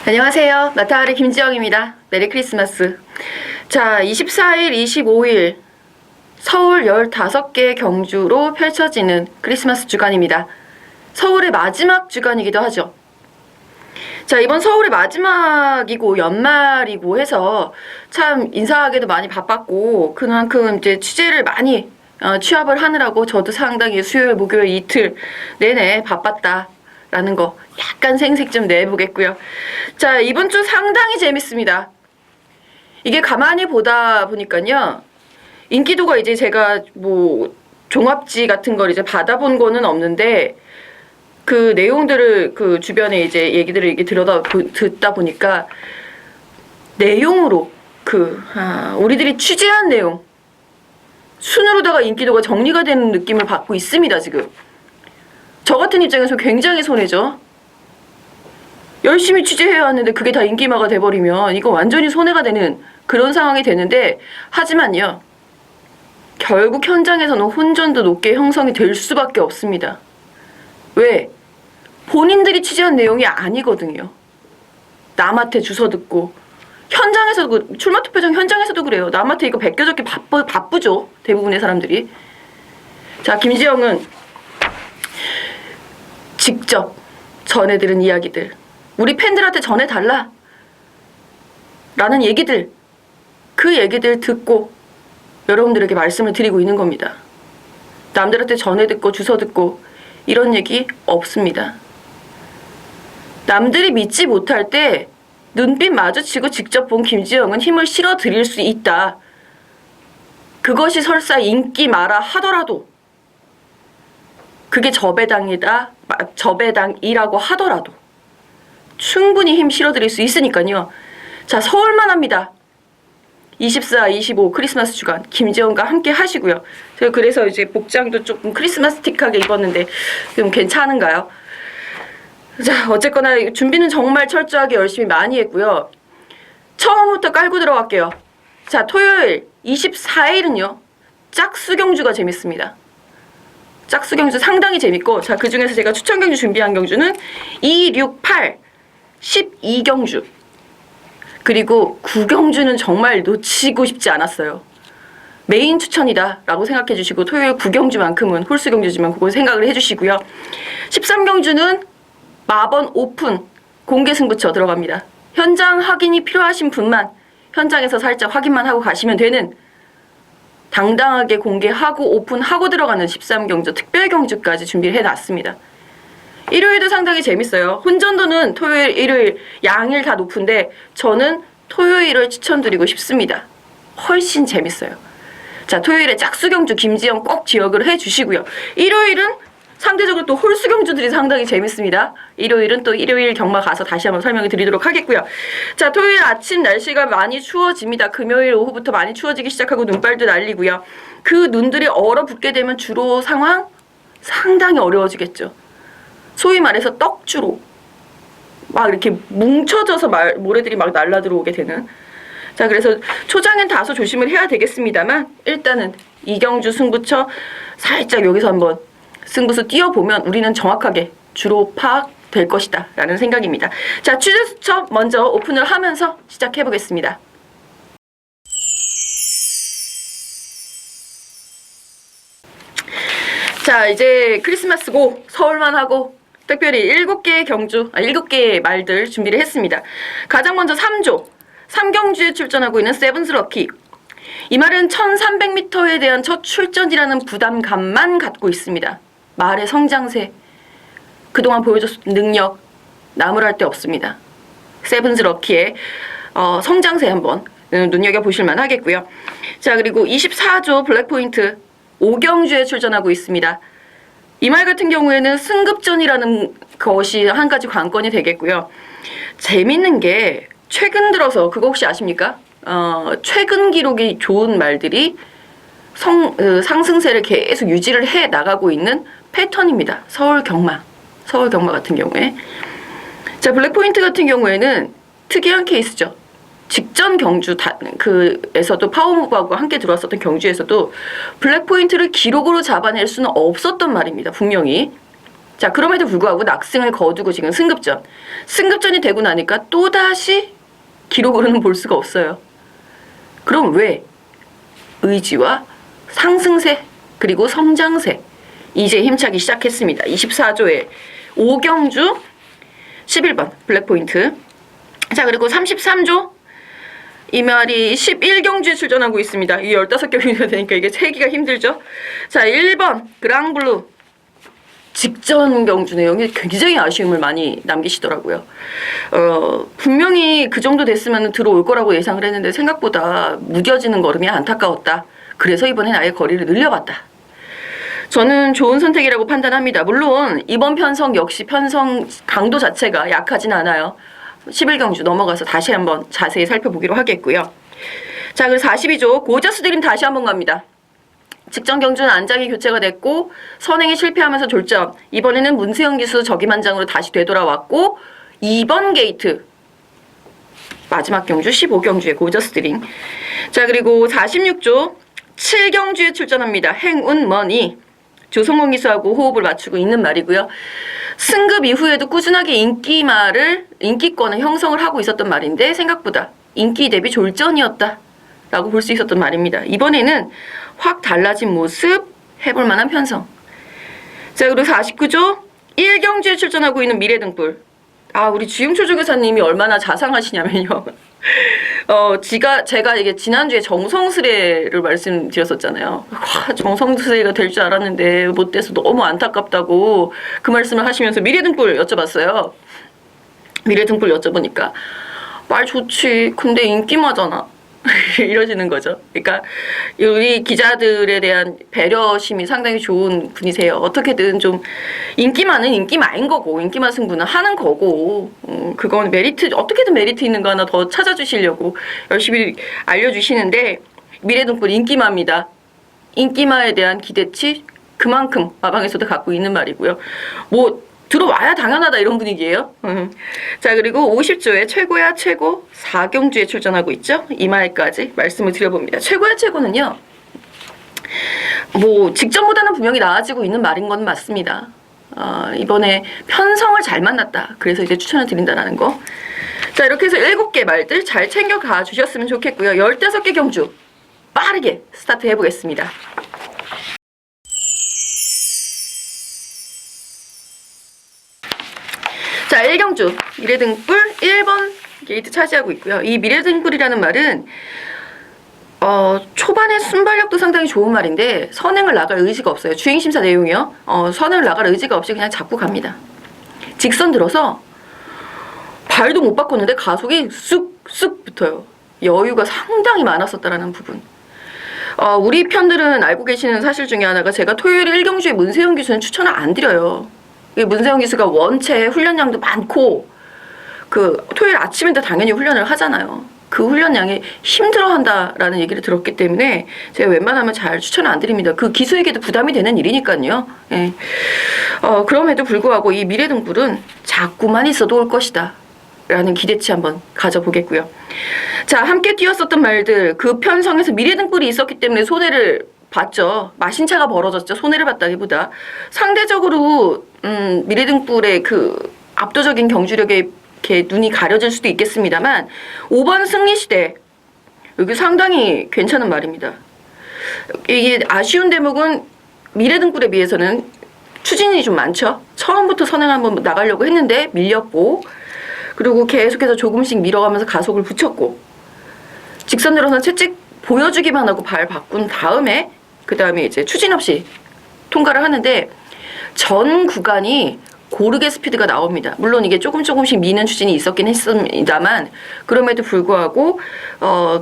안녕하세요. 나타하리 김지영입니다. 메리 크리스마스. 자, 24일, 25일 서울 15개 경주로 펼쳐지는 크리스마스 주간입니다. 서울의 마지막 주간이기도 하죠. 자, 이번 서울의 마지막이고 연말이고 해서 참 인사하기도 많이 바빴고 그만큼 이제 취재를 많이 취합을 하느라고 저도 상당히 수요일, 목요일 이틀 내내 바빴다. 라는 거 약간 생색 좀 내보겠고요. 자, 이번 주 상당히 재밌습니다. 이게 가만히 보다 보니까요. 인기도가 이제 제가 뭐 종합지 같은 걸 이제 받아본 거는 없는데 그 내용들을 그 주변에 이제 얘기들을 이렇게 듣다 보니까 내용으로 우리들이 취재한 내용 순으로다가 인기도가 정리가 되는 느낌을 받고 있습니다, 지금. 저 같은 입장에서 굉장히 손해죠. 열심히 취재해야 하는데 그게 다 인기마가 돼버리면 이거 완전히 손해가 되는 그런 상황이 되는데, 하지만요. 결국 현장에서는 혼전도 높게 형성이 될 수밖에 없습니다. 왜? 본인들이 취재한 내용이 아니거든요. 남한테 주워 듣고 현장에서도, 출마투표장 현장에서도 그래요. 남한테 이거 베껴적기 바쁘죠. 대부분의 사람들이. 자, 김지영은 직접 전해들은 이야기들, 우리 팬들한테 전해달라 라는 얘기들, 그 얘기들 듣고 여러분들에게 말씀을 드리고 있는 겁니다. 남들한테 전해듣고 주워듣고 이런 얘기 없습니다. 남들이 믿지 못할 때 눈빛 마주치고 직접 본 김지영은 힘을 실어드릴 수 있다. 그것이 설사 인기마라 하더라도, 그게 저배당이라고 하더라도 충분히 힘 실어드릴 수 있으니까요. 자, 서울만 합니다. 24, 25 크리스마스 주간 김지영과 함께 하시고요. 제가 그래서 이제 복장도 조금 크리스마스틱하게 입었는데 좀 괜찮은가요? 자, 어쨌거나 준비는 정말 철저하게 열심히 많이 했고요. 처음부터 깔고 들어갈게요. 자, 토요일 24일은요. 짝수경주가 재밌습니다. 짝수경주 상당히 재밌고, 자, 그 중에서 제가 추천경주 준비한 경주는 2, 6, 8, 12경주. 그리고 9경주는 정말 놓치고 싶지 않았어요. 메인 추천이다 라고 생각해 주시고, 토요일 9경주만큼은 홀수경주지만 그걸 생각을 해 주시고요. 13경주는 마번 오픈 공개승부처 들어갑니다. 현장 확인이 필요하신 분만 현장에서 살짝 확인만 하고 가시면 되는, 당당하게 공개하고 오픈하고 들어가는 13경주 특별경주까지 준비를 해놨습니다. 일요일도 상당히 재밌어요. 혼전도는 토요일, 일요일 양일 다 높은데 저는 토요일을 추천드리고 싶습니다. 훨씬 재밌어요. 자, 토요일에 짝수경주 김지영 꼭 기억을 해주시고요. 일요일은 상대적으로 또 홀수경주들이 상당히 재밌습니다. 일요일은 또 일요일 경마 가서 다시 한번 설명을 드리도록 하겠고요. 자, 토요일 아침 날씨가 많이 추워집니다. 금요일 오후부터 많이 추워지기 시작하고 눈발도 날리고요. 그 눈들이 얼어붙게 되면 주로 상황 상당히 어려워지겠죠. 소위 말해서 떡주로 막 이렇게 뭉쳐져서 모래들이 막 날라 들어오게 되는. 자, 그래서 초장엔 다소 조심을 해야 되겠습니다만 일단은 이경주 승부처 살짝 여기서 한번 승부수 띄워보면 우리는 정확하게 주로 파악될 것이다 라는 생각입니다. 자, 취재수첩 먼저 오픈을 하면서 시작해보겠습니다. 자, 이제 크리스마스고 서울만 하고 특별히 7개의 경주, 7개의 말들 준비를 했습니다. 가장 먼저 3조, 3경주에 출전하고 있는 세븐스 럭키. 이 말은 1300m에 대한 첫 출전이라는 부담감만 갖고 있습니다. 말의 성장세, 그동안 보여줬던 능력 나무랄 데 없습니다. 세븐스 럭키의 성장세 한번 눈여겨보실만 하겠고요. 자, 그리고 24조 블랙포인트 5경주에 출전하고 있습니다. 이 말 같은 경우에는 승급전이라는 것이 한 가지 관건이 되겠고요. 재밌는 게 최근 들어서 그거 혹시 아십니까? 최근 기록이 좋은 말들이 상승세를 계속 유지를 해 나가고 있는 패턴입니다. 서울 경마 같은 경우에. 자, 블랙포인트 같은 경우에는 특이한 케이스죠. 직전 경주 에서도 파워무브하고 함께 들어왔었던 경주에서도 블랙포인트를 기록으로 잡아낼 수는 없었던 말입니다. 분명히. 자, 그럼에도 불구하고 낙승을 거두고 지금 승급전이 되고 나니까 또다시 기록으로는 볼 수가 없어요. 그럼 왜? 의지와 상승세 그리고 성장세 이제 힘차기 시작했습니다. 24조에 오경주 11번 블랙포인트. 자, 그리고 33조 이 말이 11경주에 출전하고 있습니다. 이 15경주가 되니까 이게 세기가 힘들죠. 자, 1번 그랑블루 직전 경주 내용이 굉장히 아쉬움을 많이 남기시더라고요. 분명히 그 정도 됐으면 들어올 거라고 예상을 했는데 생각보다 무뎌지는 걸음이 안타까웠다. 그래서 이번엔 아예 거리를 늘려봤다. 저는 좋은 선택이라고 판단합니다. 물론 이번 편성 역시 편성 강도 자체가 약하진 않아요. 11경주 넘어가서 다시 한번 자세히 살펴보기로 하겠고요. 자, 그리고 42조 고저스 드림 다시 한번 갑니다. 직전 경주는 안장이 교체가 됐고 선행에 실패하면서 졸전. 이번에는 문세영 기수 적임한장으로 다시 되돌아왔고 2번 게이트 마지막 경주 15경주의 고저스 드림. 자, 그리고 46조 7경주에 출전합니다. 행운머니 조성원 기수하고 호흡을 맞추고 있는 말이고요. 승급 이후에도 꾸준하게 인기권을 형성을 하고 있었던 말인데 생각보다 인기 대비 졸전이었다 라고 볼 수 있었던 말입니다. 이번에는 확 달라진 모습 해볼 만한 편성. 자, 그리고 49조 1경주에 출전하고 있는 미래등불. 아, 우리 주영초 조교사님이 얼마나 자상하시냐면요. 제가 이게 지난주에 정성스레를 말씀드렸었잖아요. 와, 정성스레가 될 줄 알았는데 못 돼서 너무 안타깝다고 그 말씀을 하시면서 미래등불 여쭤봤어요. 미래등불 여쭤보니까 말 좋지. 근데 인기마잖아. 이러시는 거죠. 그러니까 우리 기자들에 대한 배려심이 상당히 좋은 분이세요. 어떻게든 좀 인기만은 인기마인 거고 인기마 승부는 하는 거고 그건 메리트 어떻게든 메리트 있는 거 하나 더 찾아주시려고 열심히 알려주시는데 미래등불 인기마입니다. 인기마에 대한 기대치 그만큼 마방에서도 갖고 있는 말이고요. 뭐 들어와야 당연하다 이런 분위기예요. 자, 그리고 50조에 최고야 최고 4경주에 출전하고 있죠. 이 말까지 말씀을 드려봅니다. 최고야 최고는요. 뭐 직전보다는 분명히 나아지고 있는 말인 건 맞습니다. 이번에 편성을 잘 만났다. 그래서 이제 추천을 드린다라는 거. 자, 이렇게 해서 7개 말들 잘 챙겨가 주셨으면 좋겠고요. 15개 경주 빠르게 스타트 해보겠습니다. 자, 1경주 미래등불 1번 게이트 차지하고 있고요. 이 미래등불이라는 말은 초반에 순발력도 상당히 좋은 말인데 선행을 나갈 의지가 없어요. 주행심사 내용이요. 선행을 나갈 의지가 없이 그냥 잡고 갑니다. 직선 들어서 발도 못 바꿨는데 가속이 쑥쑥 붙어요. 여유가 상당히 많았었다라는 부분. 우리 편들은 알고 계시는 사실 중에 하나가 제가 토요일 1경주에 문세영 기수는 추천을 안 드려요. 문세영 기수가 원체 훈련량도 많고 그 토요일 아침에도 당연히 훈련을 하잖아요. 그 훈련량에 힘들어한다라는 얘기를 들었기 때문에 제가 웬만하면 잘 추천을 안 드립니다. 그 기수에게도 부담이 되는 일이니까요. 예. 그럼에도 불구하고 이 미래등불은 자꾸만 있어도 올 것이다 라는 기대치 한번 가져보겠고요. 자, 함께 뛰었었던 말들 그 편성에서 미래등불이 있었기 때문에 손해를 봤죠. 마신차가 벌어졌죠. 손해를 봤다기보다 상대적으로 미래등불의 그 압도적인 경주력에 이렇게 눈이 가려질 수도 있겠습니다만 5번 승리시대 여기 상당히 괜찮은 말입니다. 이게 아쉬운 대목은 미래등불에 비해서는 추진이 좀 많죠. 처음부터 선행 한번 나가려고 했는데 밀렸고 그리고 계속해서 조금씩 밀어가면서 가속을 붙였고 직선으로는 채찍 보여주기만 하고 발 바꾼 다음에 그 다음에 이제 추진 없이 통과를 하는데 전 구간이 고르게 스피드가 나옵니다. 물론 이게 조금씩 미는 추진이 있었긴 했습니다만 그럼에도 불구하고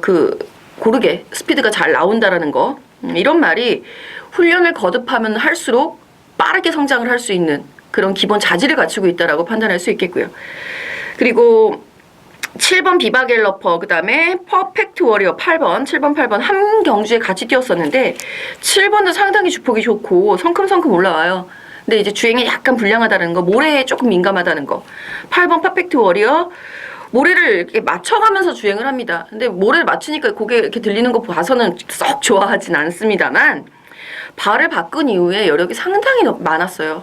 그 고르게 스피드가 잘 나온다라는 거 이런 말이 훈련을 거듭하면 할수록 빠르게 성장을 할 수 있는 그런 기본 자질을 갖추고 있다라고 판단할 수 있겠고요. 그리고 7번 비바갤러퍼 그 다음에 퍼펙트 워리어 8번 7번 8번 한 경주에 같이 뛰었었는데 7번은 상당히 주폭이 좋고 성큼성큼 올라와요. 근데 이제 주행이 약간 불량하다는 거 모래에 조금 민감하다는 거 8번 퍼펙트 워리어 모래를 이렇게 맞춰가면서 주행을 합니다. 근데 모래를 맞추니까 고개 이렇게 들리는 거 봐서는 썩 좋아하진 않습니다만 발을 바꾼 이후에 여력이 상당히 많았어요.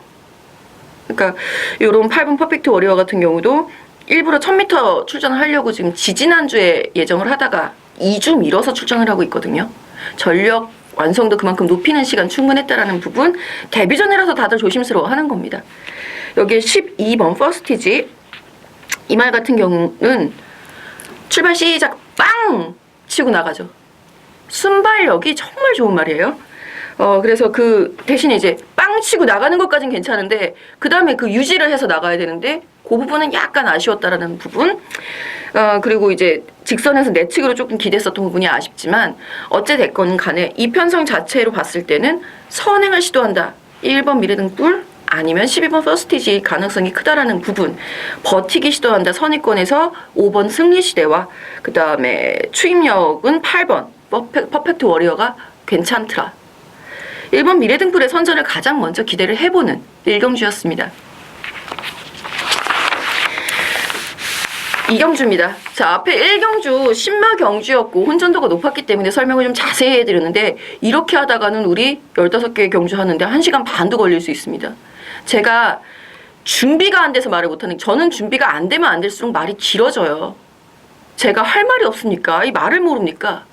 그러니까 요런 8번 퍼펙트 워리어 같은 경우도 일부러 1000m 출전을 하려고 지금 지지난주에 예정을 하다가 2주 미뤄서 출전을 하고 있거든요. 전력 완성도 그만큼 높이는 시간 충분했다라는 부분, 데뷔전이라서 다들 조심스러워 하는 겁니다. 여기에 12번 퍼스티지 이 말 같은 경우는 출발 시작 빵 치고 나가죠. 순발력이 정말 좋은 말이에요. 그래서 그 대신에 이제 빵 치고 나가는 것까진 괜찮은데 그 다음에 그 유지를 해서 나가야 되는데 그 부분은 약간 아쉬웠다라는 부분. 그리고 이제 직선에서 내측으로 조금 기댔었던 부분이 아쉽지만 어찌됐건 간에 이 편성 자체로 봤을 때는 선행을 시도한다. 1번 미래등불 아니면 12번 퍼스티지 가능성이 크다라는 부분. 버티기 시도한다. 선의권에서 5번 승리시대와 그 다음에 추임력은 8번 퍼펙트 워리어가 괜찮더라. 1번 미래등불의 선전을 가장 먼저 기대를 해보는 1경주였습니다. 2경주입니다. 자, 앞에 1경주 신마 경주였고 혼전도가 높았기 때문에 설명을 좀 자세히 해드렸는데 이렇게 하다가는 우리 15개의 경주 하는데 1시간 반도 걸릴 수 있습니다. 제가 준비가 안 돼서 말을 못하는, 저는 준비가 안 되면 안 될수록 말이 길어져요. 제가 할 말이 없습니까? 이 말을 모릅니까?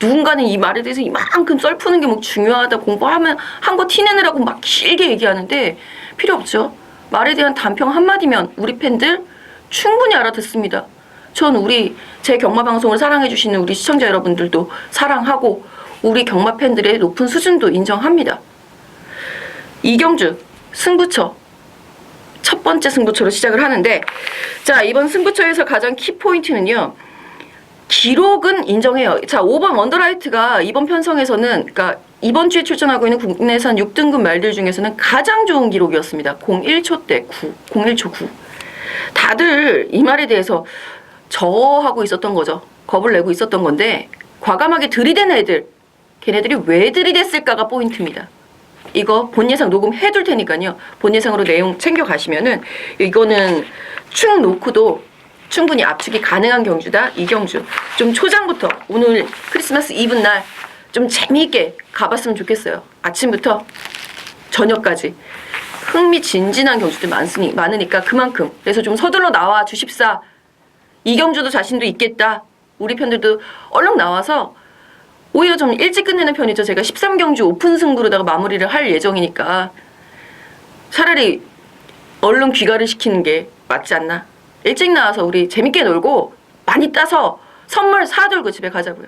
누군가는 이 말에 대해서 이만큼 썰 푸는 게 뭐 중요하다, 공부하면 한 거 티내느라고 막 길게 얘기하는데 필요 없죠. 말에 대한 단평 한마디면 우리 팬들 충분히 알아듣습니다. 전 제 경마 방송을 사랑해주시는 우리 시청자 여러분들도 사랑하고 우리 경마 팬들의 높은 수준도 인정합니다. 2경주 승부처 첫 번째 승부처로 시작을 하는데, 자, 이번 승부처에서 가장 키포인트는요, 기록은 인정해요. 자, 5번 원더라이트가 이번 편성에서는, 그러니까 이번 주에 출전하고 있는 국내산 6등급 말들 중에서는 가장 좋은 기록이었습니다. 01초대 9, 01초 9. 다들 이 말에 대해서 저하고 있었던 거죠. 겁을 내고 있었던 건데 과감하게 들이댄 애들, 걔네들이 왜 들이댔을까가 포인트입니다. 이거 본 예상 녹음해둘 테니까요. 본 예상으로 내용 챙겨가시면은 이거는 축 놓고도 충분히 압축이 가능한 경주다. 이 경주 좀 초장부터 오늘 크리스마스 이브 날 좀 재미있게 가봤으면 좋겠어요. 아침부터 저녁까지 흥미진진한 경주들 많으니까 그만큼, 그래서 좀 서둘러 나와 주십사. 이 경주도 자신도 있겠다. 우리 편들도 얼른 나와서 오히려 좀 일찍 끝내는 편이죠. 제가 13경주 오픈 승부로다가 마무리를 할 예정이니까 차라리 얼른 귀가를 시키는 게 맞지 않나. 일찍 나와서 우리 재밌게 놀고 많이 따서 선물 사들고 집에 가자고요.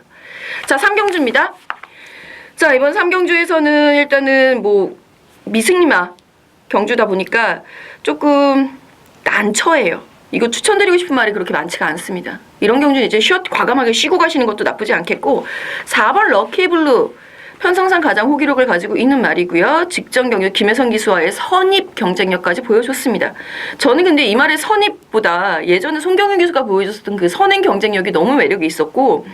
자, 3경주입니다. 자, 이번 3경주에서는 일단은 뭐 미승리마 경주다 보니까 조금 난처해요. 이거 추천드리고 싶은 말이 그렇게 많지가 않습니다. 이런 경주는 이제 과감하게 쉬고 가시는 것도 나쁘지 않겠고, 4번 럭키블루 편성상 가장 호기록을 가지고 있는 말이고요. 직전 경주 김혜선 기수와의 선입 경쟁력까지 보여줬습니다. 저는 근데 이 말의 선입보다 예전에 송경윤 기수가 보여줬던 그 선행 경쟁력이 너무 매력이 있었고,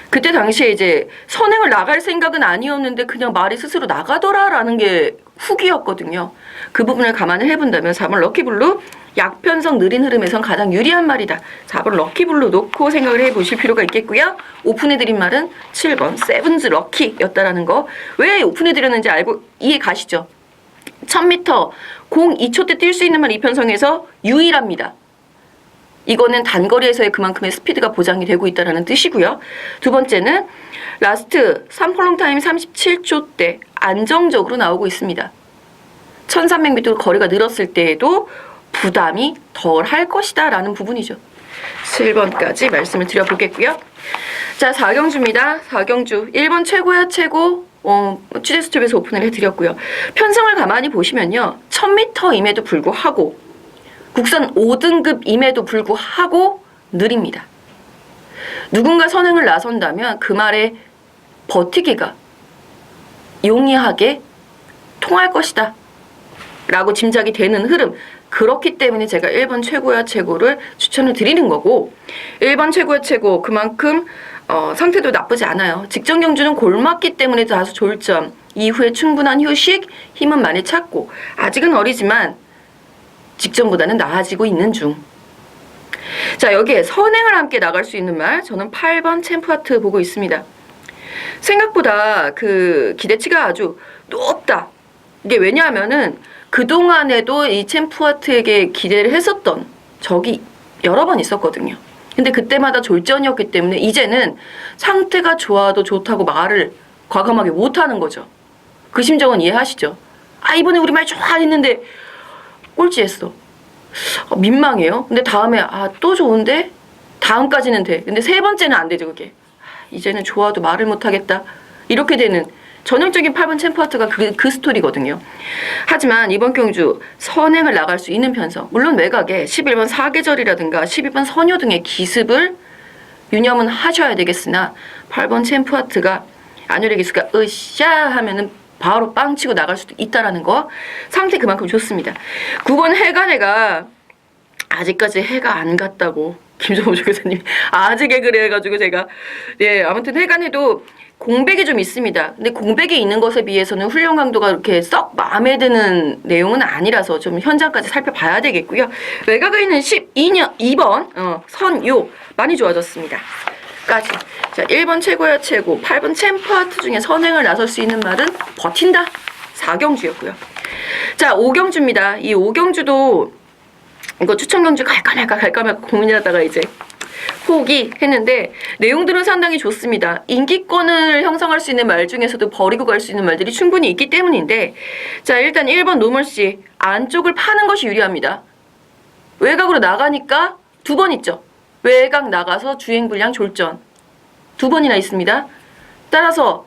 그때 당시에 이제 선행을 나갈 생각은 아니었는데 그냥 말이 스스로 나가더라라는 게 후기였거든요. 그 부분을 감안을 해본다면 4번 럭키블루 약편성 느린 흐름에선 가장 유리한 말이다. 4번 럭키블루 놓고 생각을 해보실 필요가 있겠고요. 오픈해드린 말은 7번 세븐즈 럭키였다라는 거. 왜 오픈해드렸는지 알고 이해 가시죠? 1000m 02초 때 뛸 수 있는 말 이 편성에서 유일합니다. 이거는 단거리에서의 그만큼의 스피드가 보장이 되고 있다는 뜻이고요. 두 번째는 라스트 3펄롱타임 37초 때 안정적으로 나오고 있습니다. 1300m 거리가 늘었을 때에도 부담이 덜 할 것이다 라는 부분이죠. 7번까지 말씀을 드려보겠고요. 자, 4경주입니다. 4경주 1번 최고야 최고. 취재수첩에서 오픈을 해드렸고요. 편성을 가만히 보시면요, 1000m임에도 불구하고 국산 5등급임에도 불구하고 느립니다. 누군가 선행을 나선다면 그 말에 버티기가 용이하게 통할 것이다 라고 짐작이 되는 흐름. 그렇기 때문에 제가 1번 최고야 최고를 추천을 드리는 거고, 1번 최고야 최고 그만큼 상태도 나쁘지 않아요. 직전 경주는 골맞기 때문에 다소 졸점, 이후에 충분한 휴식, 힘은 많이 찾고 아직은 어리지만 직전보다는 나아지고 있는 중. 자, 여기에 선행을 함께 나갈 수 있는 말, 저는 8번 챔프하트 보고 있습니다. 생각보다 그 기대치가 아주 높다. 이게 왜냐하면은 그동안에도 이 챔프와트에게 기대를 했었던 적이 여러 번 있었거든요. 근데 그때마다 졸전이었기 때문에 이제는 상태가 좋아도 좋다고 말을 과감하게 못하는 거죠. 그 심정은 이해하시죠? 아, 이번에 우리 말 좋아했는데 꼴찌했어. 민망해요. 근데 다음에 또 좋은데? 다음까지는 돼. 근데 세 번째는 안 되죠, 그게. 이제는 좋아도 말을 못하겠다. 이렇게 되는 전형적인 8번 챔프와트가 그 스토리거든요. 하지만 이번 경주 선행을 나갈 수 있는 편성, 물론 외곽에 11번 사계절이라든가 12번 선효 등의 기습을 유념은 하셔야 되겠으나 8번 챔프와트가 안열의 기수가 으쌰 하면은 바로 빵 치고 나갈 수도 있다라는 거, 상태 그만큼 좋습니다. 9번 해간해가 아직까지 해가 안 갔다고 김정호 조교사님 아직 개그를 해가지고 제가 아무튼 해간해도 공백이 좀 있습니다. 근데 공백이 있는 것에 비해서는 훈련 강도가 이렇게 썩 마음에 드는 내용은 아니라서 좀 현장까지 살펴봐야 되겠고요. 외곽에 있는 2번 선요 많이 좋아졌습니다. 까지. 자, 1번 최고야 최고, 8번 챔프와트 중에 선행을 나설 수 있는 말은 버틴다. 4경주였고요. 자, 5경주입니다. 이 5경주도 이거 추천 경주 갈까 말까 고민하다가 이제 포기했는데 내용들은 상당히 좋습니다. 인기권을 형성할 수 있는 말 중에서도 버리고 갈 수 있는 말들이 충분히 있기 때문인데, 자, 일단 1번 노멀씨 안쪽을 파는 것이 유리합니다. 외곽으로 나가니까 2번 있죠. 외곽 나가서 주행 불량 졸전 2번이나 있습니다. 따라서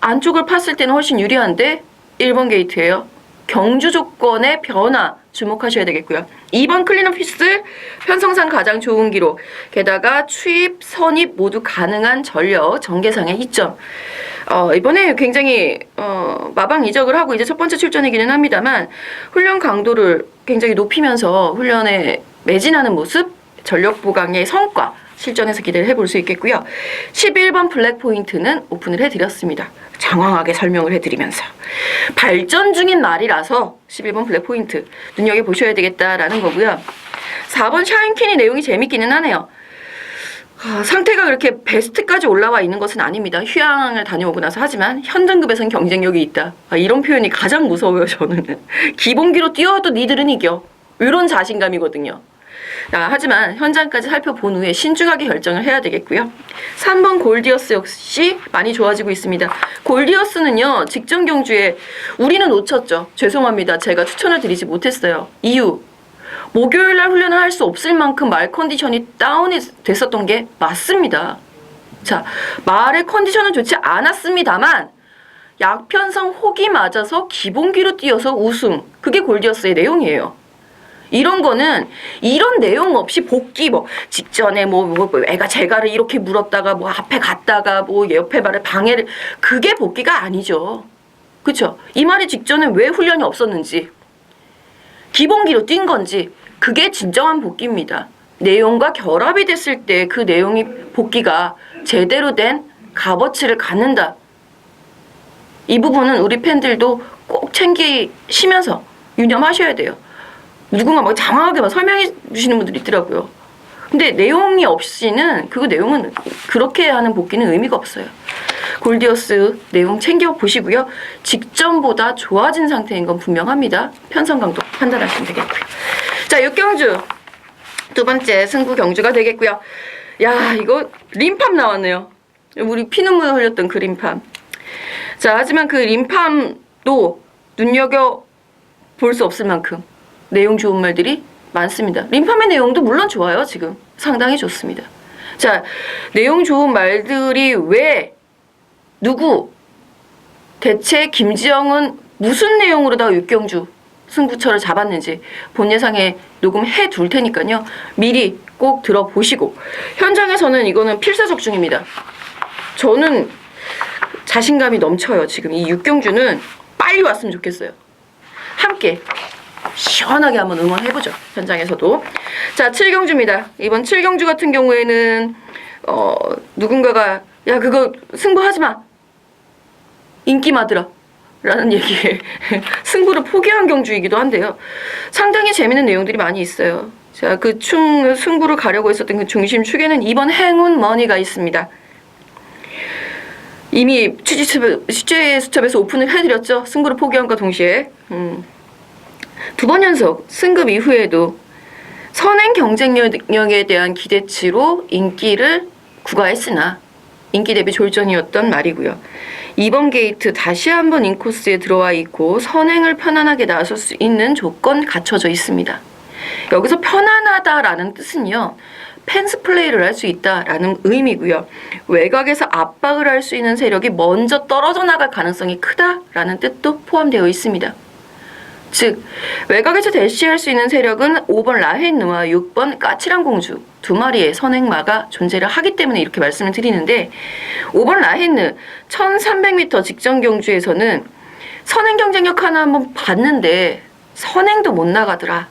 안쪽을 팠을 때는 훨씬 유리한데 1번 게이트예요. 경주 조건의 변화 주목하셔야 되겠고요. 2번 클린업 피스 편성상 가장 좋은 기록, 게다가 추입, 선입 모두 가능한 전력, 전개상의 이점. 이번에 굉장히 마방 이적을 하고 이제 첫 번째 출전이기는 합니다만 훈련 강도를 굉장히 높이면서 훈련에 매진하는 모습, 전력 보강의 성과 실전에서 기대를 해볼 수 있겠고요. 11번 블랙 포인트는 오픈을 해드렸습니다. 장황하게 설명을 해드리면서 발전 중인 말이라서 11번 블랙 포인트 눈여겨보셔야 되겠다라는 거고요. 4번 샤인퀸이 내용이 재밌기는 하네요. 상태가 그렇게 베스트까지 올라와 있는 것은 아닙니다. 휴양을 다녀오고 나서. 하지만 현 등급에선 경쟁력이 있다. 이런 표현이 가장 무서워요, 저는. 기본기로 뛰어도 니들은 이겨. 이런 자신감이거든요. 하지만 현장까지 살펴본 후에 신중하게 결정을 해야 되겠고요. 3번 골디어스 역시 많이 좋아지고 있습니다. 골디어스는요, 직전 경주에 우리는 놓쳤죠. 죄송합니다. 제가 추천을 드리지 못했어요. 이유, 목요일날 훈련을 할 수 없을 만큼 말 컨디션이 다운이 됐었던 게 맞습니다. 자, 말의 컨디션은 좋지 않았습니다만 약편성 혹이 맞아서 기본기로 뛰어서 우승, 그게 골디어스의 내용이에요. 이런 거는 이런 내용 없이 복귀 직전에 애가 제가를 이렇게 물었다가 앞에 갔다가 옆에 발을 방해를, 그게 복귀가 아니죠. 그쵸? 이 말이 직전에 왜 훈련이 없었는지, 기본기로 뛴 건지, 그게 진정한 복귀입니다. 내용과 결합이 됐을 때 그 내용이 복귀가 제대로 된 값어치를 갖는다. 이 부분은 우리 팬들도 꼭 챙기시면서 유념하셔야 돼요. 누군가 장황하게 설명해 주시는 분들이 있더라고요. 근데 내용이 없이는 내용은 그렇게 하는 복귀는 의미가 없어요. 골디어스 내용 챙겨보시고요. 직전보다 좋아진 상태인 건 분명합니다. 편성 강도 판단하시면 되겠고요. 자, 6경주 두 번째 승부 경주가 되겠고요. 야, 이거 림팜 나왔네요. 우리 피눈물 흘렸던 그 림팜. 자, 하지만 그 림팜도 눈여겨볼 수 없을 만큼 내용 좋은 말들이 많습니다. 림팜의 내용도 물론 좋아요. 지금 상당히 좋습니다. 자, 내용 좋은 말들이 왜, 누구, 대체 김지영은 무슨 내용으로다가 6경주 승부처를 잡았는지 본 예상에 녹음해 둘 테니까요. 미리 꼭 들어보시고, 현장에서는 이거는 필사적중입니다. 저는 자신감이 넘쳐요. 지금 이 6경주는 빨리 왔으면 좋겠어요. 함께 시원하게 한번 응원해보죠. 현장에서도. 자, 7경주입니다. 이번 7경주 같은 경우에는 누군가가 야, 그거 승부하지마, 인기 많더라 라는 얘기에 승부를 포기한 경주이기도 한데요. 상당히 재밌는 내용들이 많이 있어요. 자, 그 승부를 가려고 했었던 그 중심축에는 2번 행운 머니가 있습니다. 이미 취재 수첩에서 오픈을 해드렸죠. 승부를 포기함과 동시에. 두 번 연속 승급 이후에도 선행 경쟁력에 대한 기대치로 인기를 구가했으나 인기 대비 졸전이었던 말이고요. 이번 게이트 다시 한번 인코스에 들어와 있고 선행을 편안하게 나설 수 있는 조건 갖춰져 있습니다. 여기서 편안하다라는 뜻은요. 펜스 플레이를 할 수 있다라는 의미고요. 외곽에서 압박을 할 수 있는 세력이 먼저 떨어져 나갈 가능성이 크다라는 뜻도 포함되어 있습니다. 즉 외곽에서 대시할 수 있는 세력은 5번 라헨느와 6번 까칠한 공주 두 마리의 선행마가 존재를 하기 때문에 이렇게 말씀을 드리는데 5번 라헨느 1300m 직전 경주에서는 선행 경쟁력 하나 한번 봤는데 선행도 못 나가더라.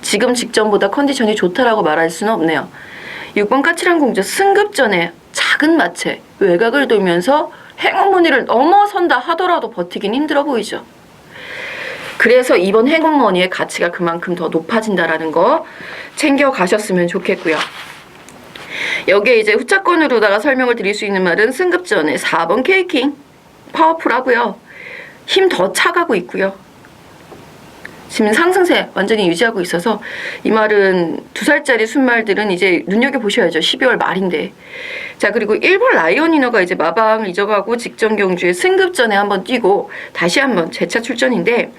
지금 직전보다 컨디션이 좋다라고 말할 수는 없네요. 6번 까칠한 공주 승급전에 작은 마체 외곽을 돌면서 행운무늬를 넘어선다 하더라도 버티긴 힘들어 보이죠. 그래서 이번 행운머니의 가치가 그만큼 더 높아진다라는 거 챙겨가셨으면 좋겠고요. 여기에 이제 후차권으로다가 설명을 드릴 수 있는 말은 승급전에 4번 케이킹 파워풀하고요. 힘 더 차가고 있고요. 지금 상승세 완전히 유지하고 있어서 이 말은 2살짜리 순말들은 이제 눈여겨보셔야죠. 12월 말인데. 자, 그리고 1번 라이언이너가 이제 마방을 잊어가고 직전 경주에 승급전에 한번 뛰고 다시 한번 재차 출전인데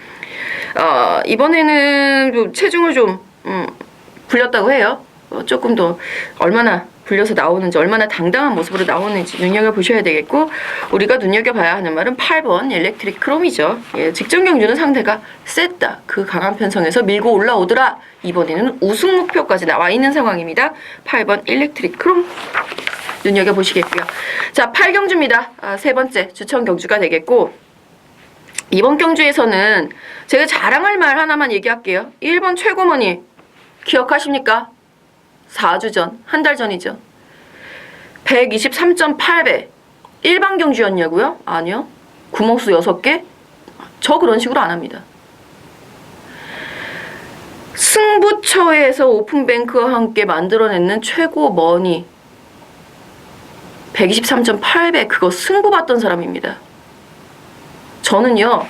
이번에는 좀 체중을 좀 불렸다고 해요. 조금 더 얼마나 불려서 나오는지 얼마나 당당한 모습으로 나오는지 눈여겨보셔야 되겠고 우리가 눈여겨봐야 하는 말은 8번 일렉트릭 크롬이죠. 예, 직전 경주는 상대가 셌다. 그 강한 편성에서 밀고 올라오더라. 이번에는 우승 목표까지 나와 있는 상황입니다. 8번 일렉트릭 크롬 눈여겨보시겠고요. 자, 8경주입니다. 세 번째 추천 경주가 되겠고 이번 경주에서는 제가 자랑할 말 하나만 얘기할게요. 1번 최고머니 기억하십니까? 4주 전, 한 달 전이죠. 123.8배. 일반 경주였냐고요? 아니요. 구멍수 6개? 저 그런 식으로 안 합니다. 승부처에서 오픈뱅크와 함께 만들어내는 최고 머니 123.8배 그거 승부받던 사람입니다. 저는요.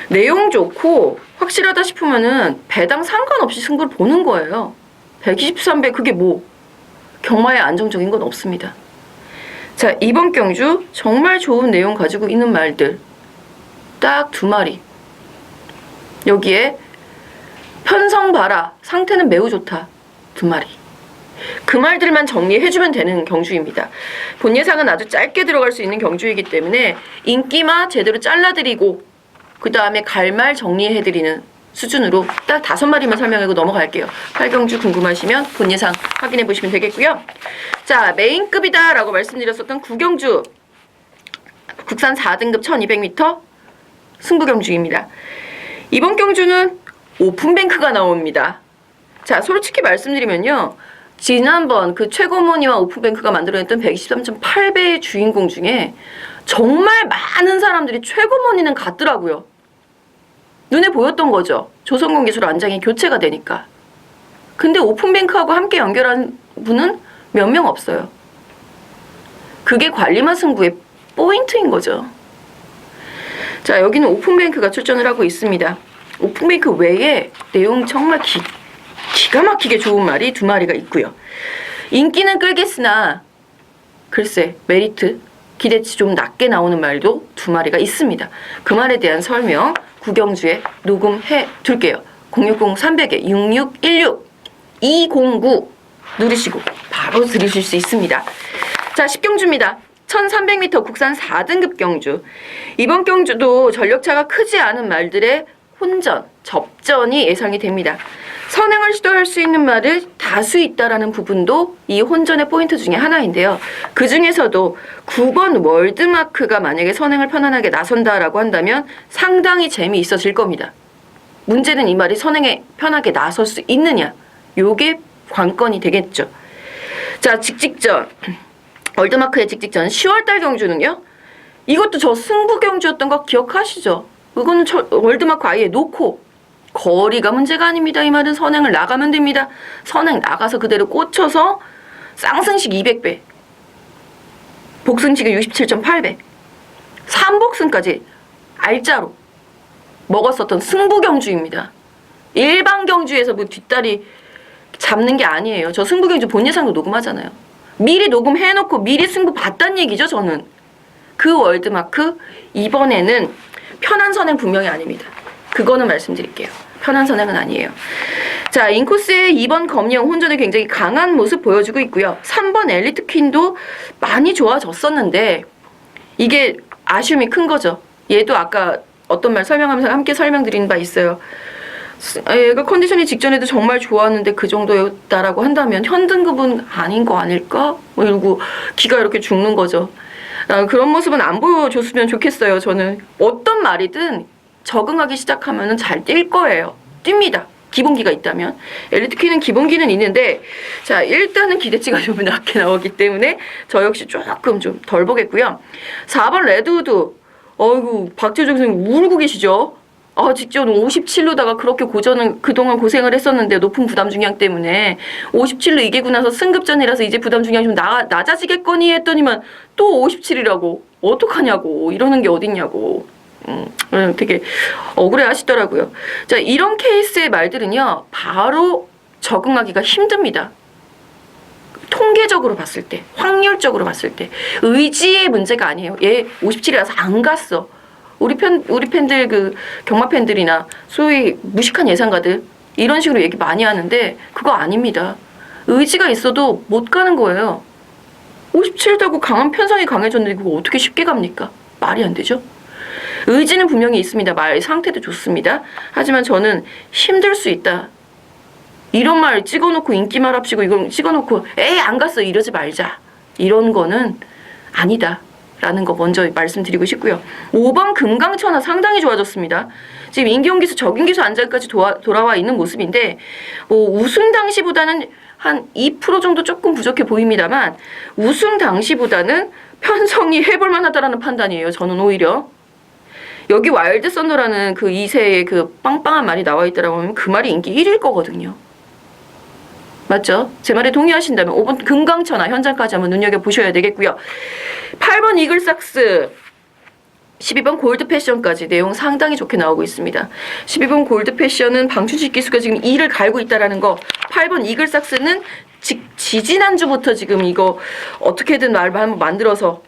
내용 좋고 확실하다 싶으면은 배당 상관없이 승부를 보는 거예요. 123배 그게 뭐 경마에 안정적인 건 없습니다. 자, 이번 경주 정말 좋은 내용 가지고 있는 말들 딱 2마리. 여기에 편성 봐라 상태는 매우 좋다 2마리. 그 말들만 정리해주면 되는 경주입니다. 본 예상은 아주 짧게 들어갈 수 있는 경주이기 때문에 인기만 제대로 잘라드리고 그 다음에 갈말 정리해드리는 수준으로 딱 5마리만 설명하고 넘어갈게요. 8경주 궁금하시면 본 예상 확인해 보시면 되겠고요. 자, 메인급이다 라고 말씀드렸었던 9경주 국산 4등급 1200m 승부경주입니다. 이번 경주는 오픈뱅크가 나옵니다. 자, 솔직히 말씀드리면요. 지난번 그 최고머니와 오픈뱅크가 만들어냈던 123.8배의 주인공 중에 정말 많은 사람들이 최고머니는 같더라고요. 눈에 보였던 거죠. 조선공기술 안장이 교체가 되니까. 근데 오픈뱅크하고 함께 연결한 분은 몇 명 없어요. 그게 관리마 승부의 포인트인 거죠. 자, 여기는 오픈뱅크가 출전을 하고 있습니다. 오픈뱅크 외에 내용 정말 기가 막히게 좋은 말이 2마리가 있고요. 인기는 끌겠으나 글쎄 메리트 기대치 좀 낮게 나오는 말도 2마리가 있습니다. 그 말에 대한 설명 구경주에 녹음해 둘게요. 060-300-6616 209 누르시고 바로 들으실 수 있습니다. 자, 10경주입니다. 1300m 국산 4등급 경주. 이번 경주도 전력차가 크지 않은 말들의 혼전, 접전이 예상이 됩니다. 선행을 시도할 수 있는 말을 다수 있다라는 부분도 이 혼전의 포인트 중에 하나인데요. 그 중에서도 9번 월드마크가 만약에 선행을 편안하게 나선다라고 한다면 상당히 재미있어질 겁니다. 문제는 이 말이 선행에 편하게 나설 수 있느냐. 요게 관건이 되겠죠. 자, 직직전. 월드마크의 직직전 10월달 경주는요. 이것도 저 승부 경주였던 거 기억하시죠? 이거는 월드마크 아예 놓고 거리가 문제가 아닙니다. 이 말은 선행을 나가면 됩니다. 선행 나가서 그대로 꽂혀서 쌍승식 200배, 복승식은 67.8배, 3복승까지 알짜로 먹었었던 승부경주입니다. 일반 경주에서 뭐 뒷다리 잡는 게 아니에요. 저 승부 경주 본 예상도 녹음하잖아요. 미리 녹음해놓고 미리 승부 봤단 얘기죠, 저는. 그 월드마크 이번에는 편한 선행 분명히 아닙니다. 그거는 말씀드릴게요. 편한 선행은 아니에요. 자, 인코스의 2번 검령 혼전에 굉장히 강한 모습 보여주고 있고요. 3번 엘리트 퀸도 많이 좋아졌었는데 이게 아쉬움이 큰 거죠. 얘도 아까 어떤 말 설명하면서 함께 설명드린 바 있어요. 얘가 컨디션이 직전에도 정말 좋았는데 그 정도였다라고 한다면 현 등급은 아닌 거 아닐까? 뭐 이러고 기가 이렇게 죽는 거죠. 그런 모습은 안 보여줬으면 좋겠어요. 저는 어떤 말이든 적응하기 시작하면 잘 뛸 거예요. 뜁니다. 기본기가 있다면. 엘리트 퀸은 기본기는 있는데 자, 일단은 기대치가 좀 낮게 나오기 때문에 저 역시 조금 좀 덜 보겠고요. 4번 레드우드. 어이구, 박재정 선생님 울고 계시죠? 직전 57로다가 그렇게 고전은 그동안 고생을 했었는데 높은 부담 중량 때문에 57로 이기고 나서 승급전이라서 이제 부담 중량이 좀 낮아지겠거니 했더니만 또 57이라고 어떡하냐고 이러는 게 어딨냐고 되게 억울해 하시더라고요. 자, 이런 케이스의 말들은요 바로 적응하기가 힘듭니다. 통계적으로 봤을 때, 확률적으로 봤을 때 의지의 문제가 아니에요. 얘 57이라서 안 갔어. 우리 팬들 그 경마 팬들이나 소위 무식한 예상가들 이런 식으로 얘기 많이 하는데 그거 아닙니다. 의지가 있어도 못 가는 거예요. 57다고 강한 편성이 강해졌는데 그거 어떻게 쉽게 갑니까? 말이 안 되죠. 의지는 분명히 있습니다. 말 상태도 좋습니다. 하지만 저는 힘들 수 있다. 이런 말 찍어놓고 인기말 합치고 이걸 찍어놓고 에이 안 갔어 이러지 말자. 이런 거는 아니다. 라는 거 먼저 말씀드리고 싶고요. 5번 금강천하 상당히 좋아졌습니다. 지금 인기용기수 적용기수 안전까지 돌아와 있는 모습인데 뭐 우승 당시보다는 한 2% 정도 조금 부족해 보입니다만 우승 당시보다는 편성이 해볼 만하다라는 판단이에요. 저는 오히려 여기 와일드 썬더라는 그 2세의 그 빵빵한 말이 나와 있다라고 하면 그 말이 인기 1위일 거거든요. 맞죠? 제 말에 동의하신다면 5번 금강천하 현장까지 한번 눈여겨보셔야 되겠고요. 8번 이글삭스 12번 골드패션까지 내용 상당히 좋게 나오고 있습니다. 12번 골드패션은 방춘식 기수가 지금 2를 갈고 있다라는 거 8번 이글삭스는 지지난주부터 지금 이거 어떻게든 말을 한번 만들어서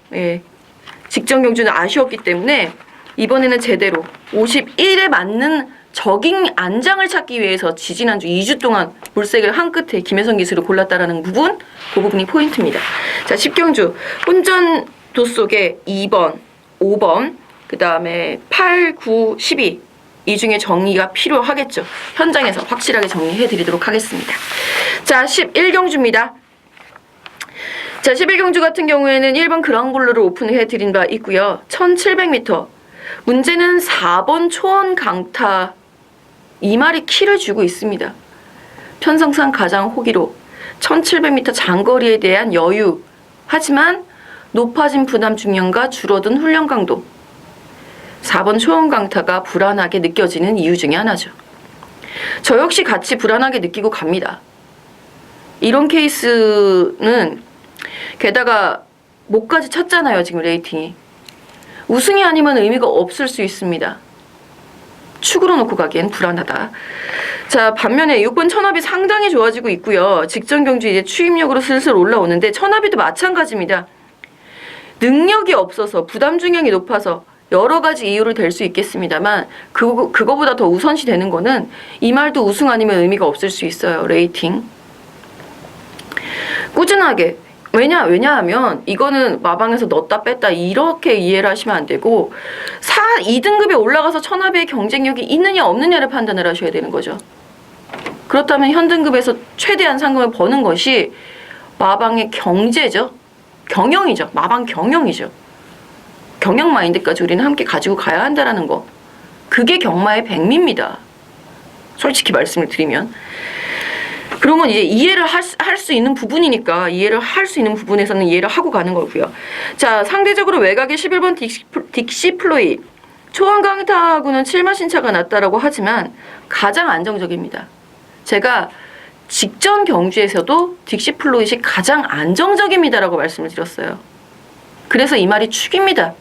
직전 경주는 아쉬웠기 때문에 이번에는 제대로 51에 맞는 적잉 안장을 찾기 위해서 지지난주 2주 동안 물색을 한 끝에 김혜성 기수를 골랐다라는 부분, 그 부분이 포인트입니다. 자, 10경주 혼전도 속에 2번, 5번, 그 다음에 8, 9, 12 이 중에 정리가 필요하겠죠. 현장에서 확실하게 정리해드리도록 하겠습니다. 자, 11경주입니다. 자, 11경주 같은 경우에는 1번 그랑블루를 오픈해드린 바 있고요. 1700m. 문제는 4번 초원 강타 이 말이 키를 주고 있습니다. 편성상 가장 호기로 1700m 장거리에 대한 여유 하지만 높아진 부담 중량과 줄어든 훈련 강도 4번 초원 강타가 불안하게 느껴지는 이유 중에 하나죠. 저 역시 같이 불안하게 느끼고 갑니다. 이런 케이스는 게다가 목까지 쳤잖아요. 지금 레이팅이. 우승이 아니면 의미가 없을 수 있습니다. 축으로 놓고 가기엔 불안하다. 자, 반면에 6번 천합이 상당히 좋아지고 있고요. 직전 경주 이제 추임력으로 슬슬 올라오는데 천합이도 마찬가지입니다. 능력이 없어서 부담 중량이 높아서 여러 가지 이유를 댈 수 있겠습니다만 그거보다 더 우선시 되는 거는 이 말도 우승 아니면 의미가 없을 수 있어요. 레이팅. 꾸준하게 왜냐하면 이거는 마방에서 넣었다 뺐다 이렇게 이해를 하시면 안 되고 2등급에 올라가서 천합의 경쟁력이 있느냐 없느냐를 판단을 하셔야 되는 거죠. 그렇다면 현등급에서 최대한 상금을 버는 것이 마방의 경제죠. 경영이죠. 마방 경영이죠. 경영 마인드까지 우리는 함께 가지고 가야 한다는 거. 그게 경마의 백미입니다. 솔직히 말씀을 드리면. 그러면 이제 이해를 할 수 있는 부분이니까 이해를 할 수 있는 부분에서는 이해를 하고 가는 거고요. 자, 상대적으로 외곽의 11번 딕시플로이 초원 강타하고는 7마 신차가 낫다라고 하지만 가장 안정적입니다. 제가 직전 경주에서도 딕시플로이시 가장 안정적입니다라고 말씀을 드렸어요. 그래서 이 말이 축입니다.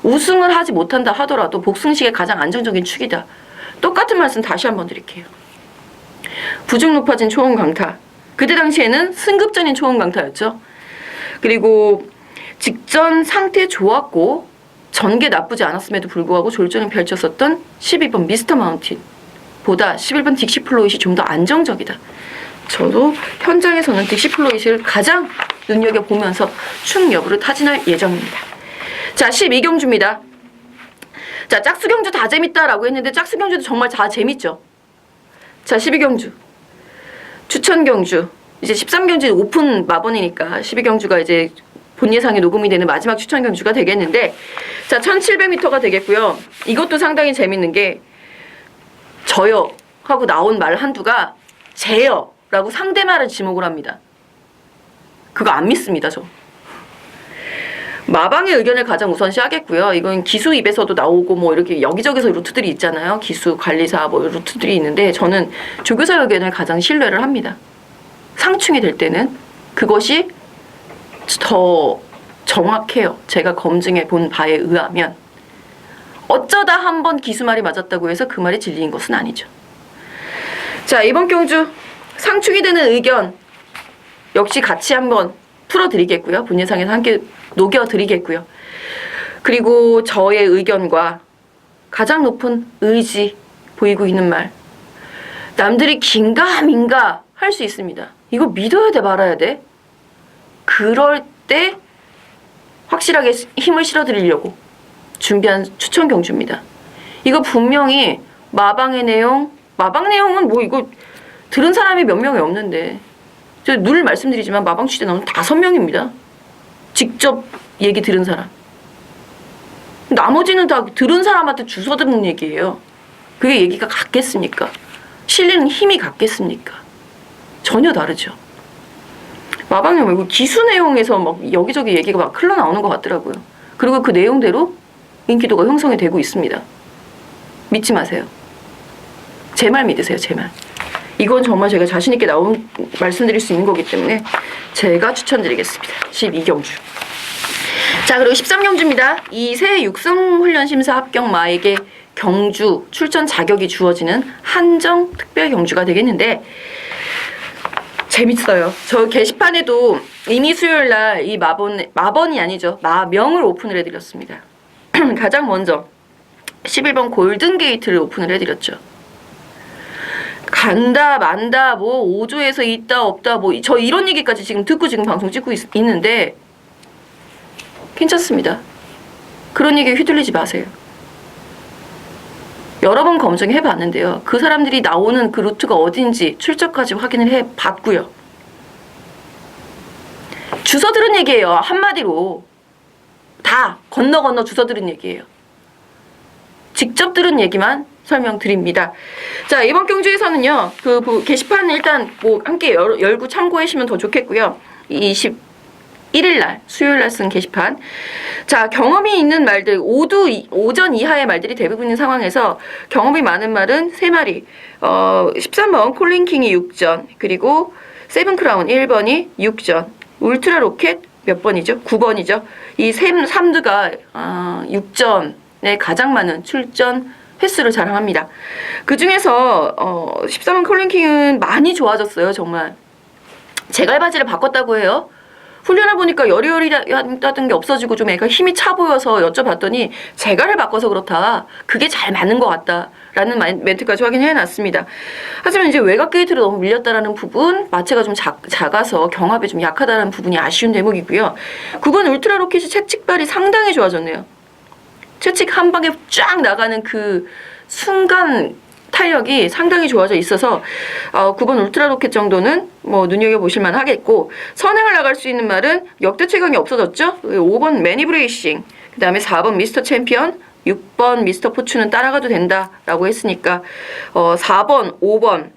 우승을 하지 못한다 하더라도 복승식의 가장 안정적인 축이다. 똑같은 말씀 다시 한번 드릴게요. 부중 높아진 초원 강타. 그때 당시에는 승급전인 초원 강타였죠. 그리고 직전 상태 좋았고 전개 나쁘지 않았음에도 불구하고 졸전을 펼쳤었던 12번 미스터 마운틴 보다 11번 딕시 플로잇이 좀 더 안정적이다. 저도 현장에서는 딕시 플로잇을 가장 눈여겨보면서 충 여부를 타진할 예정입니다. 자, 12경주입니다. 자, 짝수경주 다 재밌다라고 했는데 짝수경주도 정말 다 재밌죠. 자, 12경주. 추천경주. 이제 13경주 오픈 마번이니까 12경주가 이제 본 예상에 녹음이 되는 마지막 추천경주가 되겠는데, 자, 1700m가 되겠고요. 이것도 상당히 재밌는 게 저요 하고 나온 말 한두가 제요 라고 상대말을 지목을 합니다. 그거 안 믿습니다, 저. 마방의 의견을 가장 우선시 하겠고요. 이건 기수 입에서도 나오고 뭐 이렇게 여기저기서 루트들이 있잖아요. 기수, 관리사 뭐 루트들이 있는데 저는 조교사 의견을 가장 신뢰를 합니다. 상충이 될 때는 그것이 더 정확해요. 제가 검증해 본 바에 의하면. 어쩌다 한번 기수 말이 맞았다고 해서 그 말이 진리인 것은 아니죠. 자, 이번 경주 상충이 되는 의견 역시 같이 한번 풀어드리겠고요. 본 예상에서 함께 녹여드리겠고요. 그리고 저의 의견과 가장 높은 의지 보이고 있는 말. 남들이 긴가 민가 할 수 있습니다. 이거 믿어야 돼 말아야 돼? 그럴 때 확실하게 힘을 실어드리려고 준비한 추천 경주입니다. 이거 분명히 마방 내용은 뭐 이거 들은 사람이 몇 명이 없는데 제가 늘 말씀드리지만 마방 취재 나오는 5명입니다. 직접 얘기 들은 사람. 나머지는 다 들은 사람한테 주워 듣는 얘기예요. 그게 얘기가 같겠습니까? 실리는 힘이 같겠습니까? 전혀 다르죠. 마방이 말고 기수 내용에서 막 여기저기 얘기가 막 흘러나오는 것 같더라고요. 그리고 그 내용대로 인기도가 형성이 되고 있습니다. 믿지 마세요. 제 말 믿으세요, 제 말. 이건 정말 제가 자신있게 말씀드릴 수 있는 거기 때문에 제가 추천드리겠습니다. 12경주. 자, 그리고 13경주입니다. 이 새 육성훈련심사 합격 마에게 경주 출전 자격이 주어지는 한정 특별 경주가 되겠는데 재밌어요. 저 게시판에도 이미 수요일날 이 마번이 아니죠. 마명을 오픈을 해드렸습니다. 가장 먼저 11번 골든게이트를 오픈을 해드렸죠. 간다 만다 뭐 5조에서 있다 없다 뭐 저 이런 얘기까지 지금 듣고 지금 방송 찍고 있는데 괜찮습니다. 그런 얘기에 휘둘리지 마세요. 여러 번 검증해 봤는데요. 그 사람들이 나오는 그 루트가 어딘지 출처까지 확인을 해 봤고요. 주워 들은 얘기예요. 한마디로 다 건너 주워 들은 얘기예요. 직접 들은 얘기만 설명드립니다. 자, 이번 경주에서는요. 그 게시판 일단 뭐 함께 열고 참고하시면 더 좋겠고요. 21일날 수요일날 쓴 게시판. 자, 경험이 있는 말들 오전 이하의 말들이 대부분인 상황에서 경험이 많은 말은 3마리. 13번 콜린킹이 6전, 그리고 세븐크라운 1번이 6전, 울트라 로켓 몇 번이죠? 9번이죠. 이 3두가 6전에 가장 많은 출전 횟수를 자랑합니다. 그 중에서 13번 콜린킹은 많이 좋아졌어요. 정말 제갈바지를 바꿨다고 해요. 훈련을 보니까 여리여리하다던 게 없어지고 좀 애가 힘이 차 보여서 여쭤봤더니 제갈을 바꿔서 그렇다. 그게 잘 맞는 것 같다. 라는 멘트까지 확인해놨습니다. 하지만 이제 외곽 게이트로 너무 밀렸다라는 부분, 마체가 좀 작아서 경합에 좀 약하다는 부분이 아쉬운 대목이고요. 9번 울트라 로켓이 채찍발이 상당히 좋아졌네요. 채찍 한 방에 쫙 나가는 그 순간 탄력이 상당히 좋아져 있어서 9번 울트라 로켓 정도는 뭐 눈여겨보실만 하겠고, 선행을 나갈 수 있는 말은 역대 최강이 없어졌죠. 5번 매니브레이싱, 그 다음에 4번 미스터 챔피언, 6번 미스터 포춘은 따라가도 된다라고 했으니까 4번, 5번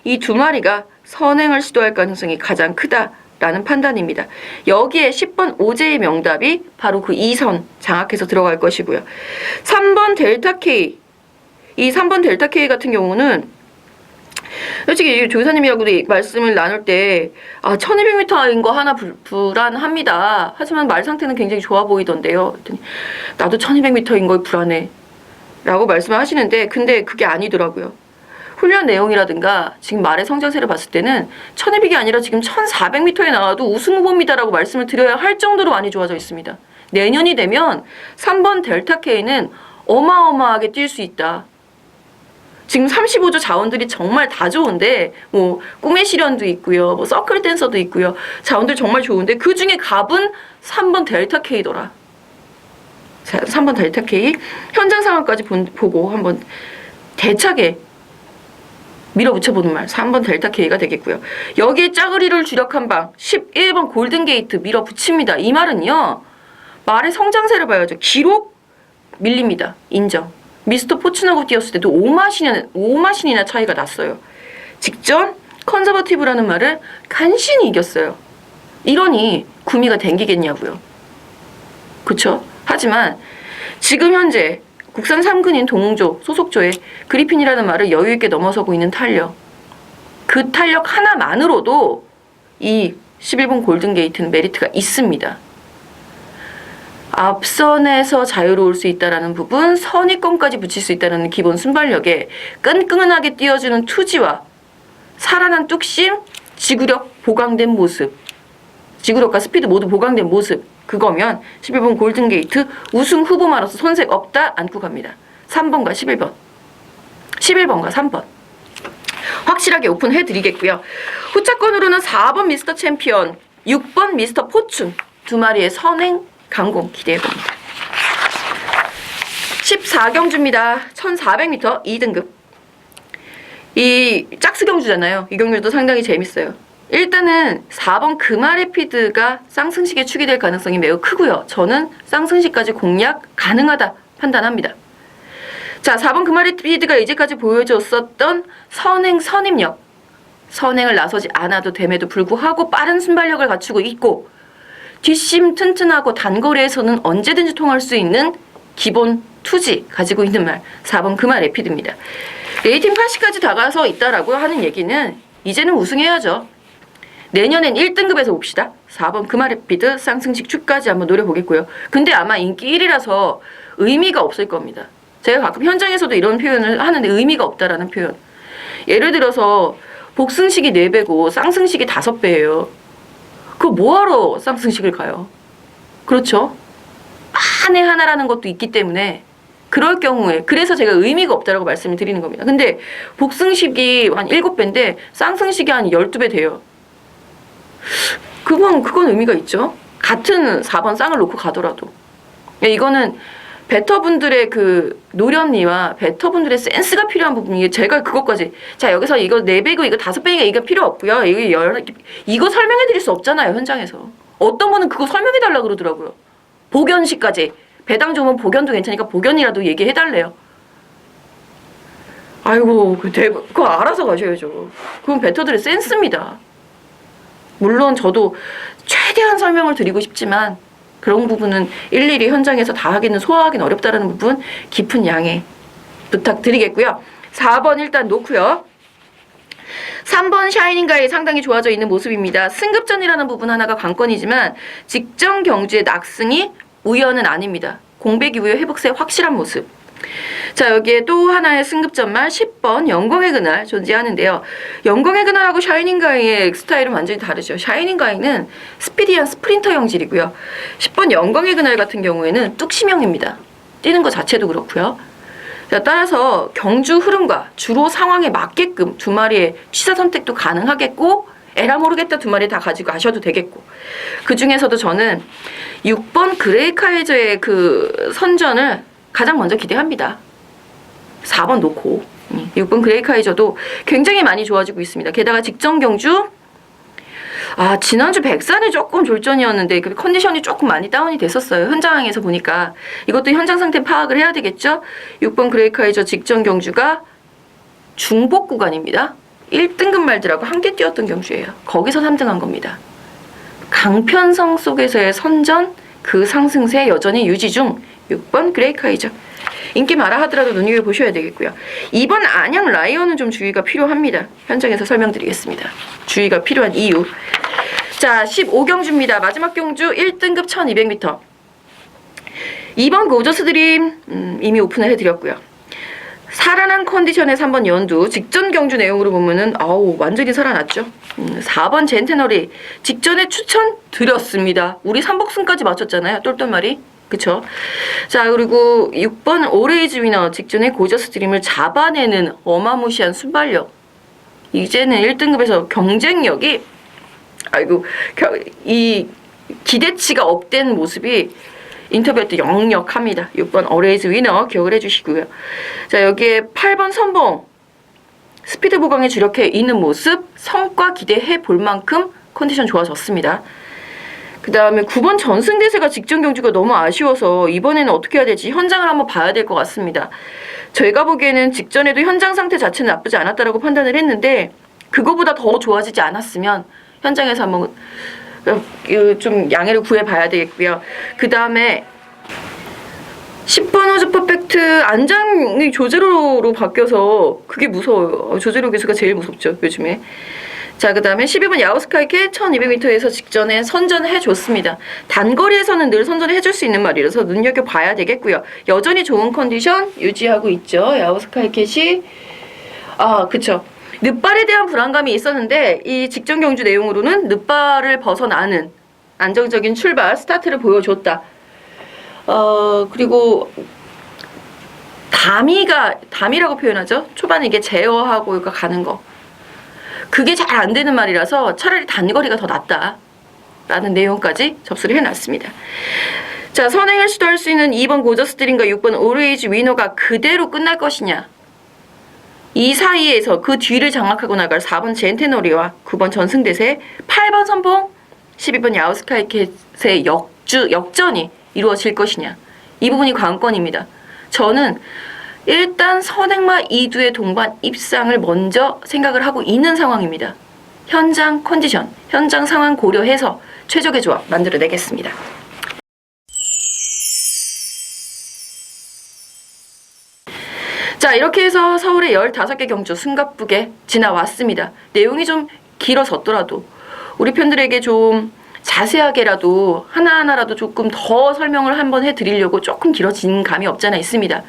이 2마리가 선행을 시도할 가능성이 가장 크다라는 판단입니다. 여기에 10번 오제의 명답이 바로 그 2선 장악해서 들어갈 것이고요. 3번 델타 K, 이 3번 델타 K 같은 경우는 솔직히 조교사님이라고도 말씀을 나눌 때 1200m인 거 하나 불안합니다. 하지만 말 상태는 굉장히 좋아 보이던데요. 나도 1200m인 거 불안해. 라고 말씀을 하시는데 근데 그게 아니더라고요. 훈련 내용이라든가 지금 말의 성장세를 봤을 때는 1200이 아니라 지금 1400m에 나와도 우승 후보입니다라고 말씀을 드려야 할 정도로 많이 좋아져 있습니다. 내년이 되면 3번 델타 K는 어마어마하게 뛸 수 있다. 지금 35조 자원들이 정말 다 좋은데 뭐 꿈의 실현도 있고요. 뭐 서클 댄서도 있고요. 자원들 정말 좋은데 그중에 갑은 3번 델타 K더라. 자, 3번 델타 K 현장 상황까지 보고 한번 대차게 밀어붙여보는 말 3번 델타 K가 되겠고요. 여기에 짜그리를 주력한 방 11번 골든게이트 밀어붙입니다. 이 말은요. 말의 성장세를 봐야죠. 기록 밀립니다. 인정. 미스터 포춘하고 뛰었을 때도 5마신이나 차이가 났어요. 직전 컨서버티브라는 말을 간신히 이겼어요. 이러니 구미가 댕기겠냐고요. 그쵸? 하지만 지금 현재 국산 3근인 동조 소속조에 그리핀이라는 말을 여유있게 넘어서고 있는 탄력. 그 탄력 하나만으로도 이 11번 골든게이트는 메리트가 있습니다. 앞선에서 자유로울 수 있다는 부분, 선입권까지 붙일 수 있다는 기본 순발력에 끈끈하게 띄워주는 투지와 살아난 뚝심, 지구력 보강된 모습, 지구력과 스피드 모두 보강된 모습, 그거면 11번 골든게이트 우승 후보만으로서 손색 없다 안고 갑니다. 3번과 11번, 11번과 3번 확실하게 오픈해드리겠고요. 후차권으로는 4번 미스터 챔피언, 6번 미스터 포춘 두 마리의 선행 강공 기대해봅니다. 14경주입니다. 1400m 2등급. 이 짝수 경주잖아요. 이 경주도 상당히 재밌어요. 일단은 4번 금아레피드가 쌍승식에 축이 될 가능성이 매우 크고요. 저는 쌍승식까지 공략 가능하다 판단합니다. 자, 4번 금아레피드가 이제까지 보여줬었던 선행 선임력. 선행을 나서지 않아도 됨에도 불구하고 빠른 순발력을 갖추고 있고 뒷심 튼튼하고 단거리에서는 언제든지 통할 수 있는 기본 투지 가지고 있는 말 4번 금아레피드입니다. 레이팅 80까지 다가서 있다라고 하는 얘기는 이제는 우승해야죠. 내년엔 1등급에서 봅시다. 4번 금아레피드 쌍승식 축까지 한번 노려보겠고요. 근데 아마 인기 1위라서 의미가 없을 겁니다. 제가 가끔 현장에서도 이런 표현을 하는데 의미가 없다라는 표현. 예를 들어서 복승식이 4배고 쌍승식이 5배예요. 그거 뭐하러 쌍승식을 가요? 그렇죠? 만에 하나라는 것도 있기 때문에 그럴 경우에 그래서 제가 의미가 없다라고 말씀을 드리는 겁니다. 근데 복승식이 한 7배인데 쌍승식이 한 12배 돼요. 그건 의미가 있죠. 같은 4번 쌍을 놓고 가더라도. 이거는 베터분들의 그 노련미와 베터분들의 센스가 필요한 부분이 제가 그것까지 자 여기서 이거 4배고 이거 5배니까 이거 필요 없고요. 이거 설명해 드릴 수 없잖아요. 현장에서. 어떤 분은 그거 설명해 달라고 그러더라고요. 복연식까지. 배당 좋으면 복연도 괜찮으니까 복연이라도 얘기해 달래요. 아이고 그거 알아서 가셔야죠. 그건 베터들의 센스입니다. 물론 저도 최대한 설명을 드리고 싶지만 그런 부분은 일일이 현장에서 다 하기는 소화하기는 어렵다는 부분 깊은 양해 부탁드리겠고요. 4번 일단 놓고요. 3번 샤이닝가에 상당히 좋아져 있는 모습입니다. 승급전이라는 부분 하나가 관건이지만 직전 경주의 낙승이 우연은 아닙니다. 공백 이후의 회복세 확실한 모습. 자 여기에 또 하나의 승급전말 10번 영광의 그날 존재하는데요. 영광의 그날하고 샤이닝가이의 스타일은 완전히 다르죠. 샤이닝가이는 스피디한 스프린터 형질이고요. 10번 영광의 그날 같은 경우에는 뚝심형입니다. 뛰는 것 자체도 그렇고요. 자, 따라서 경주 흐름과 주로 상황에 맞게끔 두 마리의 취사 선택도 가능하겠고 에라 모르겠다 두 마리 다 가지고 가셔도 되겠고 그 중에서도 저는 6번 그레이카이저의 그 선전을 가장 먼저 기대합니다. 4번 놓고 6번 그레이카이저도 굉장히 많이 좋아지고 있습니다. 게다가 직전 경주 지난주 백산이 조금 졸전이었는데 그 컨디션이 조금 많이 다운이 됐었어요. 현장에서 보니까 이것도 현장 상태 파악을 해야 되겠죠. 6번 그레이카이저 직전 경주가 중복 구간입니다. 1등급 말들하고 함께 뛰었던 경주예요. 거기서 3등한 겁니다. 강편성 속에서의 선전 그 상승세 여전히 유지 중 6번 그레이카이저 인기 마라 하더라도 눈여겨보셔야 되겠고요. 2번 안양 라이언은 좀 주의가 필요합니다. 현장에서 설명드리겠습니다. 주의가 필요한 이유. 자 15경주입니다. 마지막 경주 1등급 1200m 2번 고저스 드림 이미 오픈을 해드렸고요. 살아난 컨디션에서 한번 연두 직전 경주 내용으로 보면은 아우 완전히 살아났죠. 4번 젠테너리 직전에 추천 드렸습니다. 우리 3복승까지 맞췄잖아요. 똘똘말이. 그쵸? 자, 그리고 6번 오레이즈 위너 직전에 고저스 드림을 잡아내는 어마무시한 순발력. 이제는 1등급에서 경쟁력이 아이고 이 기대치가 업된 모습이 인터뷰할 때 역력합니다. 6번 어레이즈 위너 기억을 해주시고요. 자, 여기에 8번 선봉 스피드 보강에 주력해 있는 모습 성과 기대해 볼 만큼 컨디션 좋아졌습니다. 그 다음에 9번 전승대세가 직전 경주가 너무 아쉬워서 이번에는 어떻게 해야 될지 현장을 한번 봐야 될 것 같습니다. 저희가 보기에는 직전에도 현장 상태 자체는 나쁘지 않았다라고 판단을 했는데 그거보다 더 좋아지지 않았으면 현장에서 한번 좀 양해를 구해봐야 되겠고요. 그 다음에 10번 호즈 퍼펙트 안장이 조제로로 바뀌어서 그게 무서워요. 조제로 기수가 제일 무섭죠 요즘에. 자, 그 다음에 12번 야오스카이케 1200m에서 직전에 선전해줬습니다. 단거리에서는 늘 선전해줄 수 있는 말이라서 눈여겨봐야 되겠고요. 여전히 좋은 컨디션 유지하고 있죠. 야오스카이켓이 그쵸. 늪발에 대한 불안감이 있었는데 이 직전 경주 내용으로는 늪발을 벗어나는 안정적인 출발 스타트를 보여줬다. 그리고 담이라고 표현하죠. 초반에 이게 제어하고 가는 거. 그게 잘 안 되는 말이라서 차라리 단거리가 더 낫다라는 내용까지 접수를 해놨습니다. 자, 선행을 시도할 수 있는 2번 고저스 드림과 6번 오레이즈 위너가 그대로 끝날 것이냐. 이 사이에서 그 뒤를 장악하고 나갈 4번 젠테너리와 9번 전승대세, 8번 선봉, 12번 야우스카이켓의 역전이 이루어질 것이냐. 이 부분이 관건입니다. 저는 일단 선행마 2두의 동반 입상을 먼저 생각을 하고 있는 상황입니다. 현장 컨디션, 현장 상황 고려해서 최적의 조합 만들어내겠습니다. 자, 이렇게 해서 서울의 15개 경주 숨가쁘게 지나왔습니다. 내용이 좀 길어졌더라도 우리 팬들에게 좀 자세하게라도 하나하나라도 조금 더 설명을 한번 해드리려고 조금 길어진 감이 없지 않아 있습니다.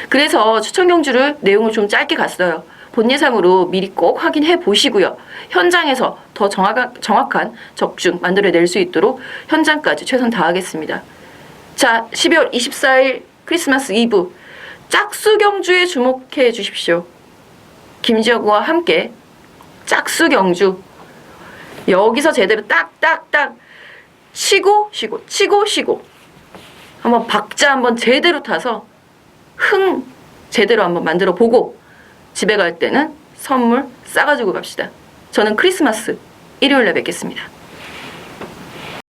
그래서 추천 경주를 내용을 좀 짧게 갔어요. 본 예상으로 미리 꼭 확인해 보시고요. 현장에서 더 정확한 적중 만들어낼 수 있도록 현장까지 최선 다하겠습니다. 자, 12월 24일 크리스마스 이브 짝수 경주에 주목해 주십시오. 김지혁과 함께 짝수 경주 여기서 제대로 딱딱딱 치고 쉬고 한번 박자 한번 제대로 타서 흥 제대로 한번 만들어 보고 집에 갈 때는 선물 싸가지고 갑시다. 저는 크리스마스 일요일에 뵙겠습니다.